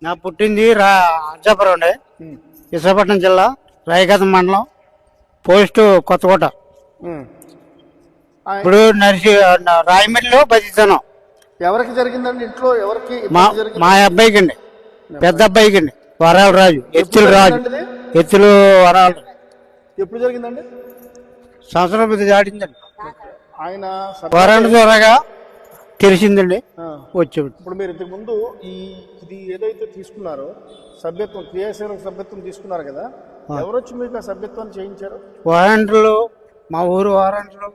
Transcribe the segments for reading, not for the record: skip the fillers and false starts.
నా పుట్టింది అర్జాపురం అండి, విశాఖపట్నం జిల్లా రాయగత మండలం, పోస్టు కొత్తకోట. ఇప్పుడు రాయమండ్రిలో బతికుతాను. ఎవరికి జరిగిందండి ఇంట్లో? ఎవరికి? మా అబ్బాయికి అండి, పెద్ద అబ్బాయికి అండి, వరాల రాజు, ఎత్తులు వరాలు. ఎప్పుడు జరిగిందండి? సంవత్సరం మీద దాటిందండి. ఆయన వరాల ద్వారాగా తెలిసిందండి వచ్చి. ఇప్పుడు మీరు ఇంతకు ముందు ఇది ఏదైతే తీసుకున్నారో సభ్యత్వం, క్రియాశీలక సభ్యత్వం తీసుకున్నారు కదా, ఎవరొచ్చి మీకు ఆ సభ్యత్వాన్ని చేయించారు? వారంట్లు, మా ఊరు వారంట్లు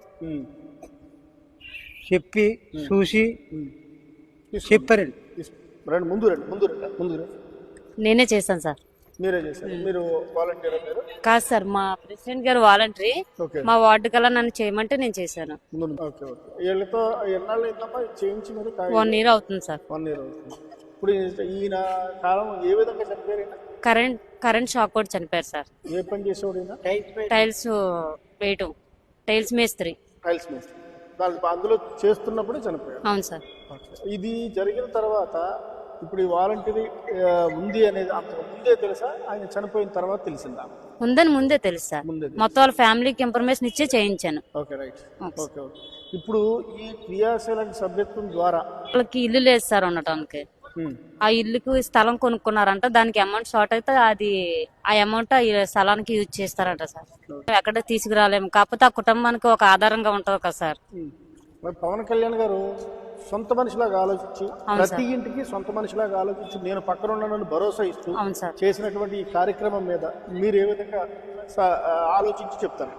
చెప్పి చూసి చెప్పారండి. రండి, ముందు రండి, ముందు రండి, ముందు రండి. నేనే చేశాను సార్. మీరే చేశారు? మీరు వాలంటీర్? కాదు సార్, మా ప్రెసిడెంట్ గారు వాలంటరీ. మా వార్డు కల్లా నన్ను చేయమంటే నేను చేశాను. వీళ్ళతో ఎన్నాళ్ళు అయిందమ్మా చేయించి? మీరు 1 year అవుతుంది సార్. 1 year అవుతుంది. ఇప్పుడు ఈయన కాలం ఏ విధంగా చనిపోయారు? కరెంట్ షాక్ కూడా చనిపోయారు సార్. ఏ పని చేసేవాడు? టైల్స్ వేయటం, టైల్స్ మేస్త్రి. టైల్స్ మేస్త్రి. అందులో చేస్తున్నప్పుడే చనిపోయారు? అవును సార్. ఇది జరిగిన తర్వాత ఇప్పుడు ఈ వాలంటీర్ ఉంది అనేది అంతకు ముందే తెలుసా, ఆయన చనిపోయిన తర్వాత తెలిసిందా? ఉందని ముందే తెలుసు సార్. మొత్తం వాళ్ళ ఫ్యామిలీకి ఇన్ఫర్మేషన్ ఇచ్చే చేయించాను. Okay, right. ఓకే. ఇప్పుడు ఈ క్రియాశీలక సభ్యత్వం ద్వారా వాళ్ళకి ఇల్లు లేదు సార్ ఉండటానికి. ఆ ఇల్లుకు స్థలం కొనుక్కున్నారంట, దానికి అమౌంట్ షార్ట్ అయితే అది ఆ అమౌంట్ స్థలానికి యూజ్ చేస్తారంట సార్. ఎక్కడ తీసుకురాలేము, కాకపోతే ఆ కుటుంబానికి ఒక ఆధారంగా ఉంటుంది కదా సార్. పవన్ కళ్యాణ్ గారు సొంత మనిషిలాగా ఆలోచించి, ప్రతి ఇంటికి సొంత మనిషిలాగా ఆలోచించి నేను పక్కన ఉన్నానని భరోసా ఇస్తూ చేసినటువంటి ఈ కార్యక్రమం మీద మీరు ఏ విధంగా ఆలోచించి చెప్తారు?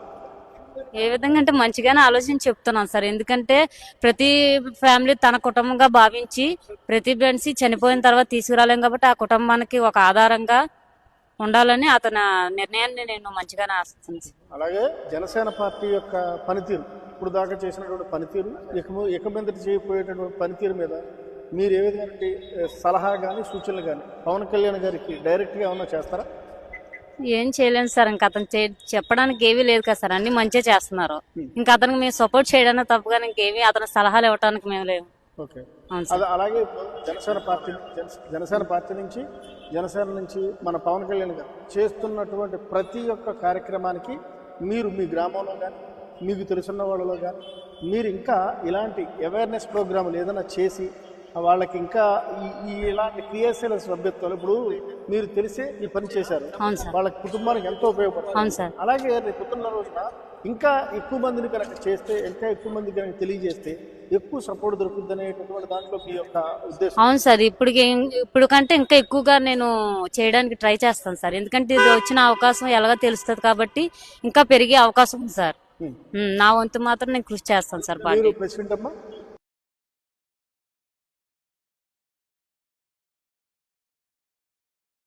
ఏ విధంగా అంటే మంచిగానే ఆలోచించి చెప్తున్నాను సార్. ఎందుకంటే ప్రతి ఫ్యామిలీ తన కుటుంబంగా భావించి ప్రతి మనిషి చనిపోయిన తర్వాత తీసుకురాలేం కాబట్టి ఆ కుటుంబానికి ఒక ఆధారంగా ఉండాలని అతని నిర్ణయాన్ని నేను మంచిగానే ఆశిస్తున్నాను. అలాగే జనసేన పార్టీ యొక్క పనితీరు, ఇప్పుడు దాకా చేసినటువంటి పనితీరు, ఇక మీద చేయబోయేటటువంటి పనితీరు మీద మీరు ఏ విధంగా సలహా కానీ సూచనలు కానీ పవన్ కళ్యాణ్ గారికి డైరెక్ట్గా ఏమన్నా చేస్తారా? ఏం చేయలేను సార్. ఇంకా అతను చెప్పడానికి ఏమీ లేదు కదా సార్, అన్ని మంచిగా చేస్తున్నారు. ఇంకా అతనికి మేము సపోర్ట్ చేయడానికి తప్పగా ఇంకేమీ అతని సలహాలు ఇవ్వడానికి మేము లేవు. ఓకే. అలాగే జనసేన పార్టీ నుంచి జనసేన నుంచి మన పవన్ కళ్యాణ్ గారు చేస్తున్నటువంటి ప్రతి ఒక్క కార్యక్రమానికి మీరు మీ గ్రామంలో కానీ మీకు తెలుసున్న వాళ్ళలో కానీ మీరు ఇంకా ఇలాంటి అవేర్నెస్ ప్రోగ్రాములు ఏదైనా చేసి వాళ్ళకి ఇంకా ఇలాంటి క్రియాశీల సభ్యత్వాలు, ఇప్పుడు మీరు తెలిసే ఈ పని చేశారు, వాళ్ళ కుటుంబానికి ఎంతో ఉపయోగపడుతుంది. అలాగే రేపు పొద్దున్న రోజున ఇంకా ఎక్కువ మందిని కనుక చేస్తే, ఇంకా ఎక్కువ మంది కనుక తెలియజేస్తే ఎక్కువ సపోర్ట్ దొరుకుతుంది అనేటటువంటి దాంట్లో మీ యొక్క ఉద్దేశం? అవును సార్. ఇప్పుడు కంటే ఇంకా ఎక్కువగా నేను చేయడానికి ట్రై చేస్తాను సార్. ఎందుకంటే ఇది వచ్చిన అవకాశం ఎలాగో తెలుస్తుంది కాబట్టి ఇంకా పెరిగే అవకాశం ఉంది సార్. నా వంతు మాత్రం నేను కృషి చేస్తాను సార్. ప్రెసిడెంట్ అమ్మా?